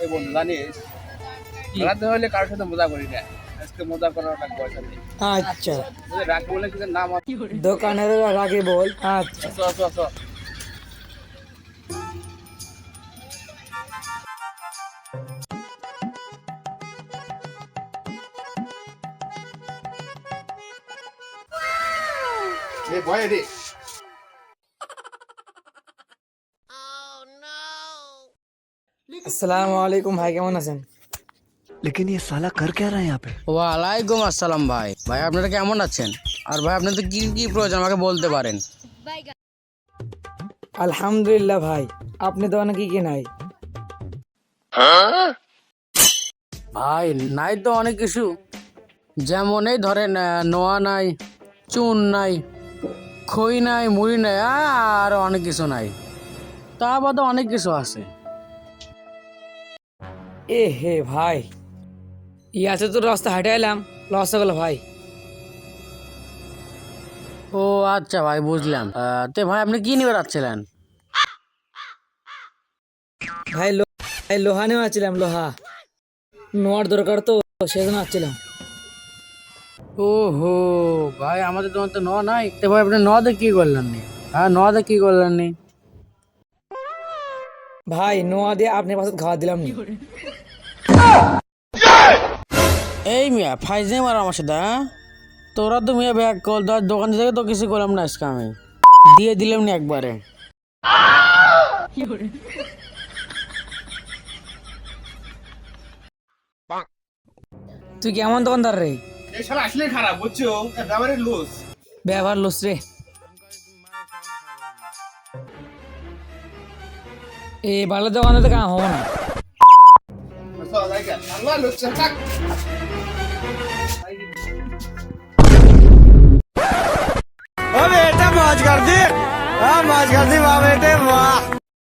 এই বন্ধু জানিস, খেলাতে হলে কারোর সাথে মজা করি না। আজকে মজা করার টাকা পয়সা নেই। আচ্ছা, যদি রাগ বলে কিছু নাম আছে। দোকানের আগে বল। আচ্ছা, চ চ চ। এ বয় রে। আসসালামু আলাইকুম ভাই, কেমন আছেন? लेकिन ये साला कर क्या रहा है यहाँ पे। ওয়ালাইকুম আসসালাম ভাই। ভাই আপনারা কেমন আছেন? আর ভাই আপনাদের কি কি প্রয়োজন আমাকে বলতে পারেন। আলহামদুলিল্লাহ ভাই, আপনি দোকানে কি কি নাই? ভাই নাই তো অনেক কিছু, যেমন এই ধরেন নোয়া নাই, চুন নাই, খই নাই, মুড়ি নাই, আর অনেক কিছু নাই। তা বাদে অনেক কিছু আছে। এ হে ভাই, ইয়াতে তো রাস্তা হাঁটে এলাম, লস হয়ে গেল ভাই। ও আচ্ছা ভাই, বুঝলাম। তে ভাই আপনি কি নিবে যাচ্ছিলেন? ভাই ভাই লোহা নিয়ে আসছিলাম, লোহা নোয়ার দরকার তো, সেজন্য আসছিলাম। ও হো ভাই, আমাদের তোমার তো নোয়া নাই। তো ভাই আপনি নোয়াতে কি করলেন নি? হ্যাঁ, নোয়াতে কি করলেন নি? ভাই নোয়া দিয়ে আপনার পাশে খাওয়া দিলাম নি। এই মিয়া ফাইজে মার আমার সাথে, হ্যাঁ? তোরা তো মিয়া ব্যাগ কল দোকান থেকে তো কিছু করলাম না আজকে, আমি দিয়ে দিলাম না একবারে। তুই কেমন দোকানদার রে? এই শালা আসলে খারাপ বুঝছো, একেবারে লুজ। ব্যবহার লুস রে। এই ভালো দোকানে তো কাম হবো না। চল যাই গা। আল্লাহ লুজ থাক। ओ बेटा मौज कर दी, हाँ मौज कर दी वाह बेटे वाह।